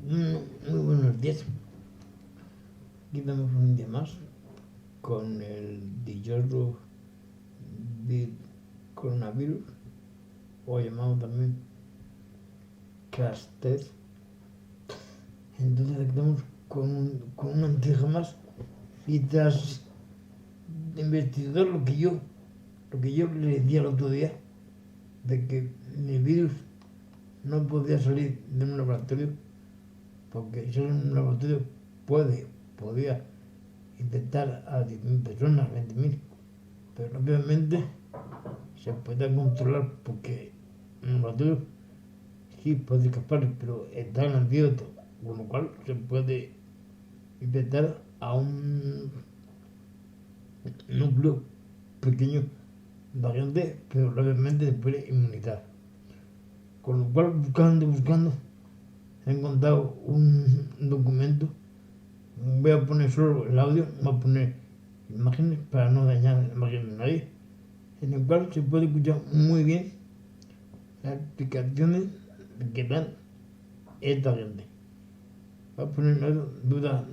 Muy buenos días. Aquí estamos un día más con el dichoso coronavirus, o llamado también Castez. Entonces aquí estamos con una noticia más, y tras investigar lo que yo le decía el otro día, de que el virus no podía salir de un laboratorio, porque solo en un laboratorio podía infectar a 10.000 personas, 20.000, pero obviamente se puede controlar, porque en un laboratorio sí puede escapar, pero está en el antídoto, con lo cual se puede infectar a un núcleo pequeño variante, pero obviamente se puede inmunizar. Con lo cual, buscando, he encontrado un documento. Voy a poner solo el audio, voy a poner imágenes para no dañar la imagen de nadie, en el cual se puede escuchar muy bien las explicaciones que dan esta gente. Voy a poner eso, dura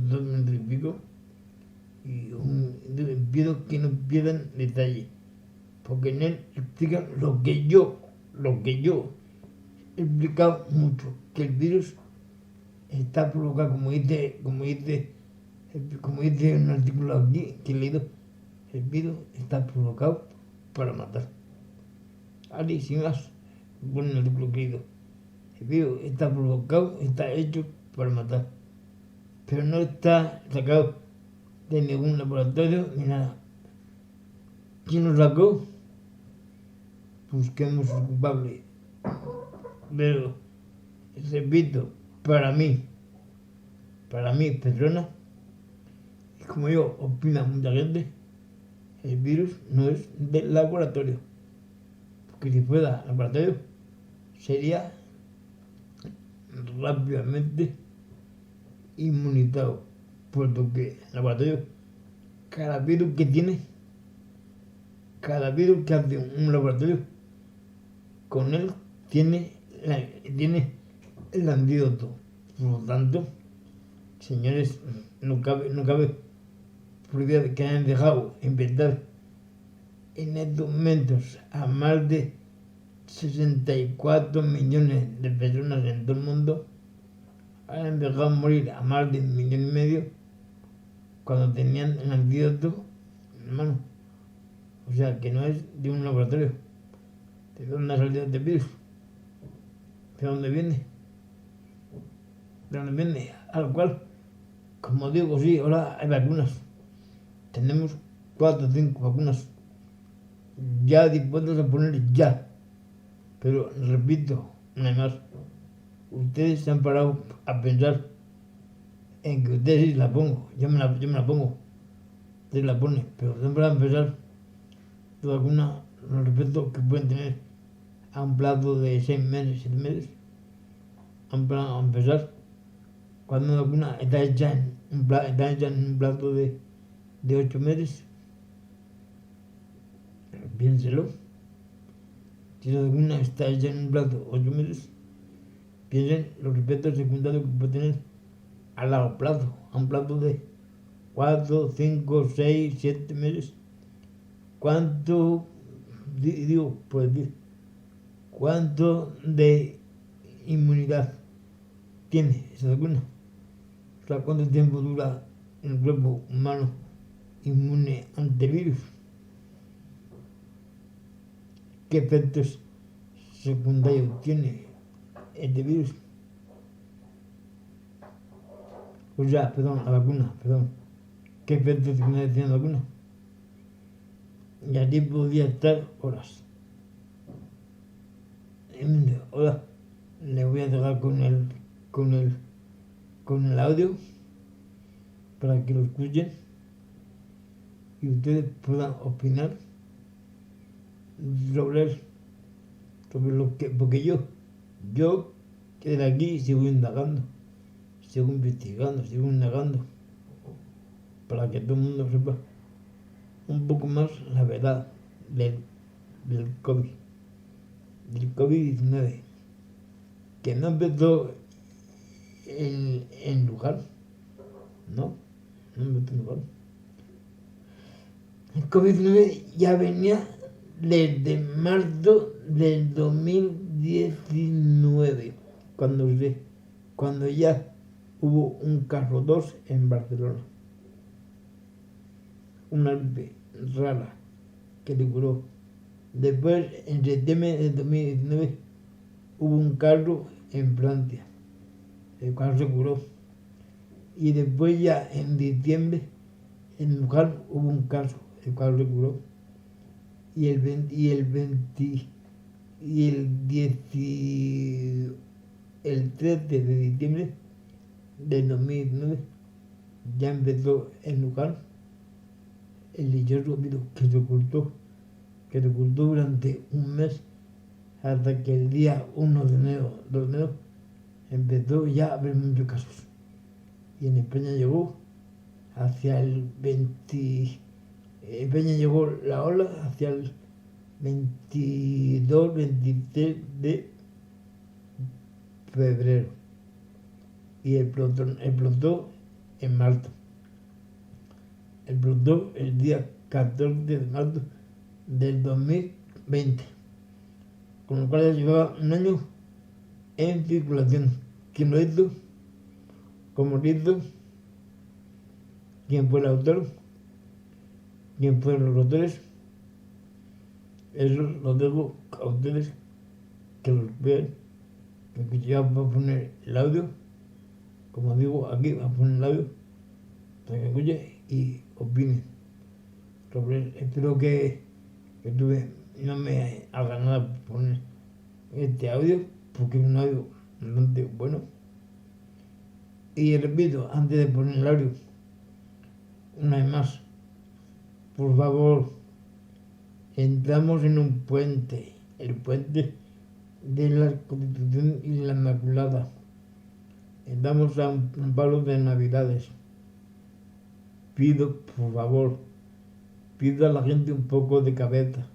2 minutos y pico, y pido que no pierdan detalle, porque en él explica lo que yo he explicado mucho, que el virus está provocado, como dice un artículo aquí que he leído, el virus está provocado para matar. Así, sin más, pone el artículo que he leído. El virus está provocado, está hecho para matar, pero no está sacado de ningún laboratorio ni nada. ¿Quién lo sacó? Busquemos al culpable. Pero, repito, para mí, persona, y como yo opina mucha gente, el virus no es del laboratorio, porque si fuera laboratorio sería rápidamente inmunizado, puesto que el laboratorio, cada virus que hace un laboratorio, con él tiene el antídoto. Por lo tanto, señores, no cabe posibilidad que hayan dejado inventar en estos momentos a más de 64 millones de personas en todo el mundo, hayan dejado morir a más de 1,5 millones, cuando tenían el antídoto en mano. O sea, que no es de un laboratorio. ¿De dónde ha salido este virus? ¿De dónde viene? ¿De dónde viene? Al cual, como digo, sí, ahora hay vacunas. Tenemos 4 o 5 vacunas ya dispuestas a poner ya. Pero repito, una vez más, ustedes se han parado a pensar en que ustedes sí la pongo, yo me la pongo, ustedes la ponen, pero se han parado a pensar de vacuna, los efectos que pueden tener a un plazo de 6 meses, 7 meses. Han parado a pensar cuando una vacuna está hecha en un plazo de 8 meses. Piénselo. Si la vacuna está hecha en un plazo de 8 meses, piensen los efectos secundarios que puede tener a largo plazo, a un plazo de 4, 5, 6, 7 meses. ¿Cuánto, cuánto de inmunidad tiene esa vacuna? O sea, ¿cuánto tiempo dura el cuerpo humano inmune ante virus? ¿Qué efectos secundarios tiene este virus? O sea, la vacuna. ¿Qué efectos secundarios tiene la vacuna? Y así podría estar horas. Ahora le voy a dejar con el audio para que lo escuchen y ustedes puedan opinar sobre lo que, porque yo desde aquí sigo indagando, sigo investigando, sigo indagando, para que todo el mundo sepa un poco más la verdad del COVID-19, que no empezó en lugar. No me meto en lugar. El COVID-19 ya venía desde marzo del 2019, cuando ya hubo un caso 2 en Barcelona. Una gripe rara que le curó. Después, en septiembre de 2019, hubo un caso en Francia, el cual se curó. Y después ya en diciembre, en Luján hubo un caso, el cual se curó. Y el 13 de diciembre del 2019 ya empezó en Luján el dichoso virus que se ocultó durante un mes hasta que el día 1 de enero, 2 de enero, empezó ya a haber muchos casos. Y en España llegó hacia el 20... España llegó la ola hacia el 22, 23 de febrero y explotó en marzo. Explotó el día 14 de marzo del 2020, con lo cual ya llevaba un año en circulación. ¿Quién lo hizo? ¿Cómo lo hizo? ¿Quién fue el autor? ¿Quién fueron los autores? Eso lo dejo a ustedes que los vean, que ya voy a poner el audio, como digo aquí, voy a poner el audio para que escuchen y opinen sobre él. Espero que no me haga nada poner este audio, porque es un audio bastante bueno. Y repito, antes de poner el audio, una vez más, por favor, entramos en un puente, el puente de la Constitución y la Inmaculada. Estamos a un palo de Navidades. Pido, por favor, pido a la gente un poco de cabeza.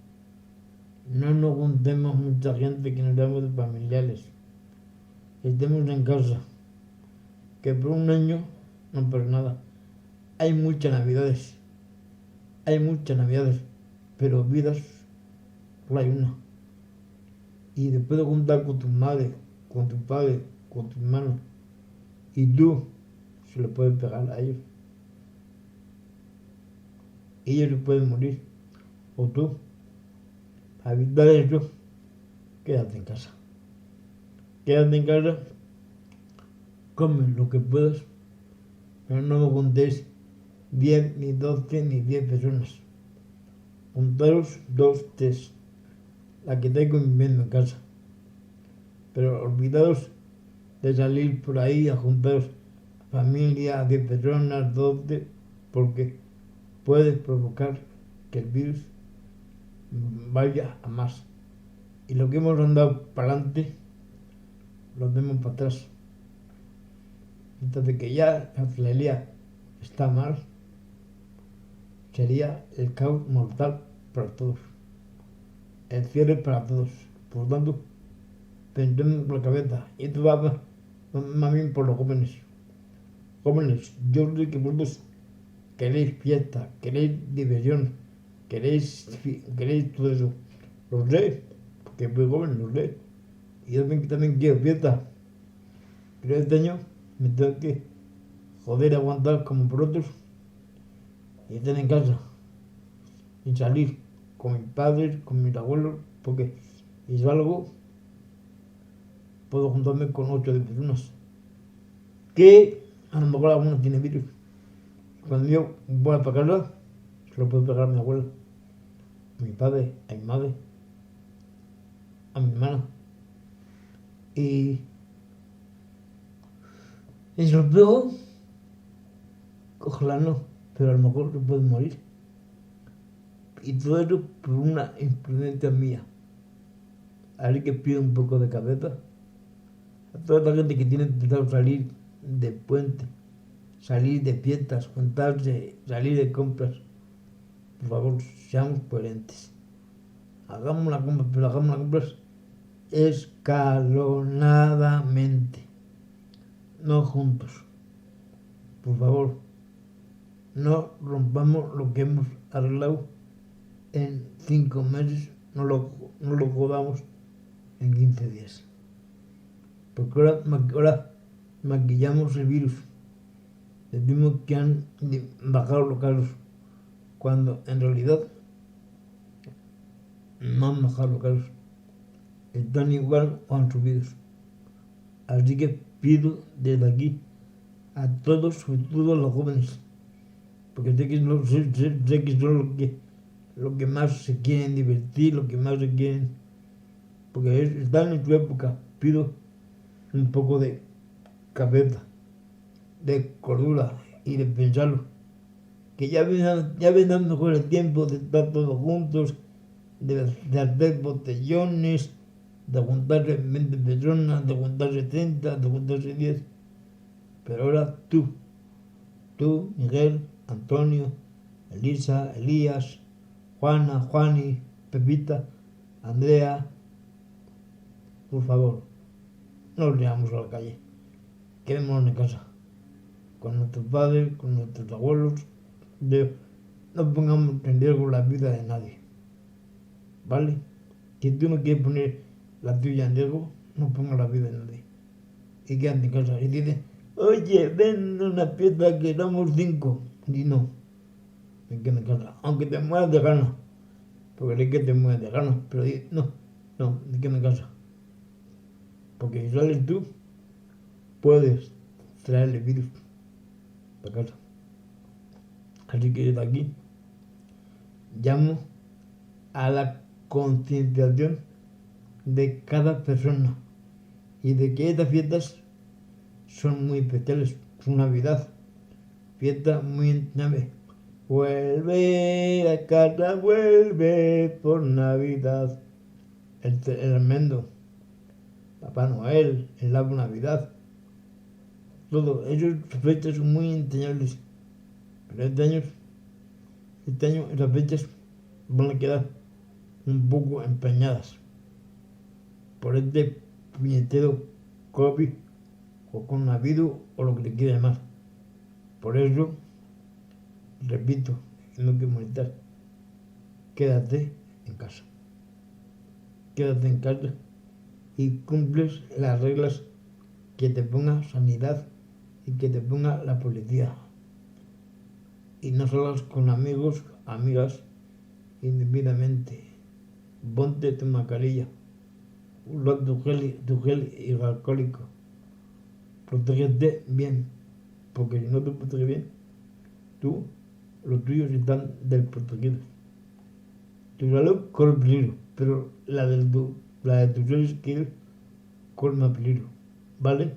No nos juntemos mucha gente que nos damos de familiares. Estemos en casa. Que por un año no pasa nada. Hay muchas Navidades, pero vidas solo hay una. Y después de juntar con tu madre, con tu padre, con tu hermano, y tú se lo puedes pegar a ellos. Ellos se pueden morir. O tú, para evitar eso, quédate en casa. Quédate en casa, come lo que puedas, pero no me juntéis 10, ni 12, ni 10 personas. Juntaros 2, 3, la que estáis conviviendo en casa. Pero olvidaos de salir por ahí a juntaros familia, 10 personas, 12, porque puede provocar que el virus vaya a más. Y lo que hemos andado para adelante, lo demos para atrás. Entonces que ya la hostelería está mal, sería el caos mortal para todos. El cierre para todos. Por lo tanto, pensemos por la cabeza. Y esto va más bien por los jóvenes. Jóvenes, yo sé que vosotros queréis fiesta, queréis diversión, queréis todo eso. Lo sé, porque soy joven, lo sé. Y yo también quiero fiesta. Pero este año me tengo que joder aguantar como por otros y estar en casa y salir con mis padres, con mis abuelos, porque si salgo puedo juntarme con 8 de personas que a lo mejor alguno tiene virus. Cuando yo voy para casa, se lo puedo pegar a mi abuela, a mi padre, a mi madre, a mi hermana. Y se lo pego, ojalá no, pero a lo mejor se pueden morir. Y todo eso por una imprudencia mía. Así que pido un poco de cabeza a toda la gente que tiene intentado salir de puente, salir de fiestas, juntarse, salir de compras. Por favor, seamos coherentes. Hagamos la compra, pero hagamos las compras escalonadamente. no juntos. Por favor, no rompamos lo que hemos arreglado en 5 meses, no lo jodamos en 15 días. Porque ahora maquillamos el virus. Decimos que han bajado los casos, cuando en realidad no han bajado los casos. Están igual o han subido. Así que pido desde aquí a todos, sobre todo a los jóvenes, porque sé que son lo que más se quieren divertir, lo que más se quieren, porque están en su época. Pido un poco de cabeza, de cordura y de pensarlo, que ya vendrán mejor el tiempo de estar todos juntos, de hacer botellones, de juntarse 20 personas, de juntarse 30, de juntarse 10. Pero ahora tú, Miguel, Antonio, Elisa, Elías, Juana, Juani, Pepita, Andrea, por favor, no salgamos a la calle, quedémonos en casa, con nuestros padres, con nuestros abuelos, no pongamos en riesgo la vida de nadie, ¿vale? Si tú no quieres poner la tuya en riesgo, no pongas la vida de nadie, y quédate en casa. Y dices, oye, ven a una fiesta que damos 5, y no, me quedo en casa, aunque te mueras de ganas, porque es que te mueres de ganas, pero no, me quedo en casa, porque si sales tú, puedes traerle virus para casa. Así que desde aquí llamo a la concienciación de cada persona y de que estas fiestas son muy especiales. Su Navidad, fiesta muy entrañable. Vuelve a casa, vuelve por Navidad. El almendro, Papá Noel, el árbol Navidad, todo, esas fechas son muy entrañables. Pero este año esas fechas van a quedar un poco empeñadas por este puñetero COVID o coronavirus o lo que le quiera llamar. Por eso, repito, no quiero molestar, quédate en casa. Quédate en casa y cumples las reglas que te ponga sanidad y que te ponga la policía. Y no salgas con amigos, amigas, indebidamente. Ponte tu mascarilla, usa tu gel hidroalcohólico. Protégete bien, porque si no te proteges bien, los tuyos están desprotegidos. Tu salud corre peligro, pero la de tus seres queridos corre más peligro, ¿vale?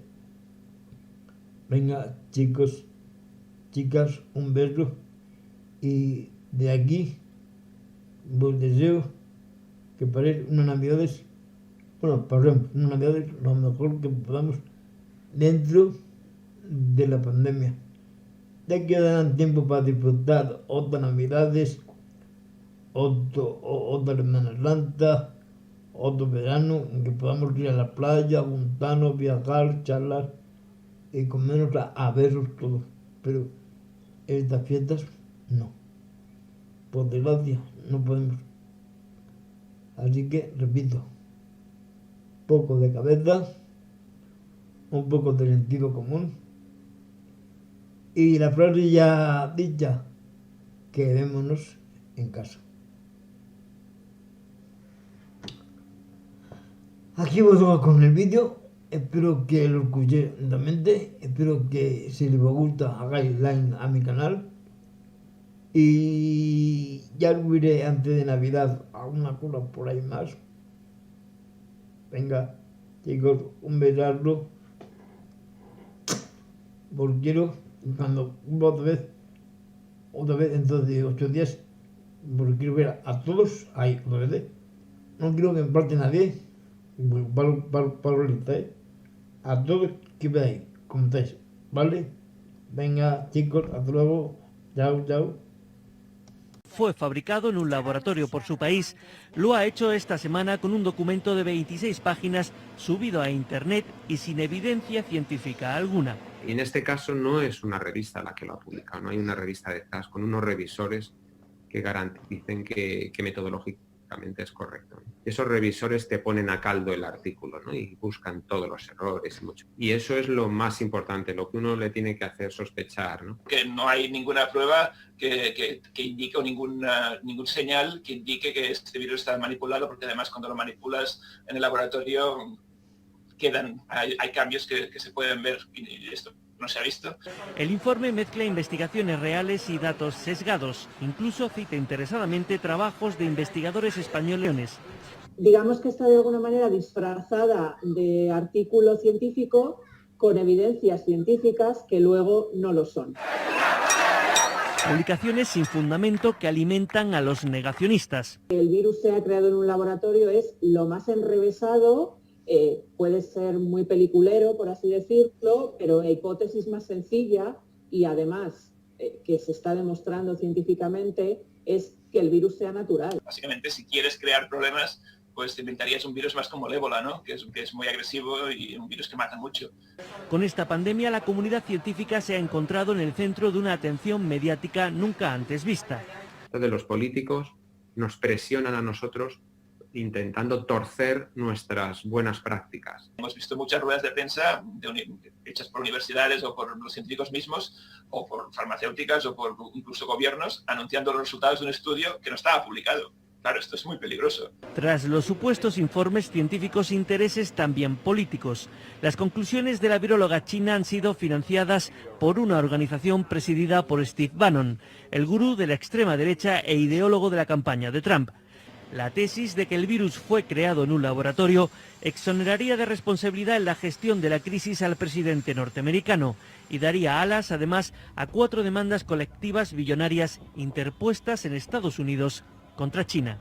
Venga, chicos, chicas, un beso, y de aquí os deseo que paséis unas navidades, pasemos unas navidades lo mejor que podamos dentro de la pandemia. Ya quedarán tiempo para disfrutar otras navidades, otra Semana Santa, otro verano, en que podamos ir a la playa, juntarnos, viajar, charlar y comernos a besos todos. Pero estas fiestas no. Por desgracia, no podemos. Así que, repito, poco de cabeza, un poco de sentido común. Y la frase ya dicha, quedémonos en casa. Aquí vamos con el vídeo. Espero que lo escuchéis lentamente. Espero que si les gusta hagáis like a mi canal. Y ya lo diré antes de Navidad alguna cosa por ahí más. Venga, chicos, un besazo. Os quiero. Cuando otra vez dentro de 8 días, porque quiero ver a todos ahí otra vez. No quiero que me falte nadie. Para lista, a todos que veáis, como estáis, ¿vale? Venga, chicos, hasta luego. Chao, chao. fue fabricado en un laboratorio por su país, lo ha hecho esta semana con un documento de 26 páginas subido a Internet y sin evidencia científica alguna. Y en este caso no es una revista la que lo ha publicado, no hay una revista detrás con unos revisores que garanticen que metodológicamente es correcto. Esos revisores te ponen a caldo el artículo, ¿no? Y buscan todos los errores. Y eso es lo más importante, lo que uno le tiene que hacer sospechar, ¿no? Que no hay ninguna prueba que indique o ningún señal que indique que este virus está manipulado, porque además cuando lo manipulas en el laboratorio hay cambios que se pueden ver y esto no se ha visto. El informe mezcla investigaciones reales y datos sesgados. Incluso cita interesadamente trabajos de investigadores españoles. Digamos que está de alguna manera disfrazada de artículo científico con evidencias científicas que luego no lo son. Publicaciones sin fundamento que alimentan a los negacionistas. Que el virus sea creado en un laboratorio es lo más enrevesado. Puede ser muy peliculero, por así decirlo, pero la hipótesis más sencilla y además que se está demostrando científicamente es que el virus sea natural. Básicamente, si quieres crear problemas, pues te inventarías un virus más como el ébola, ¿no? Que es muy agresivo y un virus que mata mucho. Con esta pandemia, la comunidad científica se ha encontrado en el centro de una atención mediática nunca antes vista. Entonces los políticos nos presionan a nosotros intentando torcer nuestras buenas prácticas. Hemos visto muchas ruedas de prensa hechas por universidades o por los científicos mismos, o por farmacéuticas o por incluso gobiernos, anunciando los resultados de un estudio que no estaba publicado. Claro, esto es muy peligroso. Tras los supuestos informes científicos, intereses también políticos. Las conclusiones de la viróloga china han sido financiadas por una organización presidida por Steve Bannon, el gurú de la extrema derecha e ideólogo de la campaña de Trump. La tesis de que el virus fue creado en un laboratorio exoneraría de responsabilidad en la gestión de la crisis al presidente norteamericano y daría alas, además, a 4 demandas colectivas billonarias interpuestas en Estados Unidos contra China.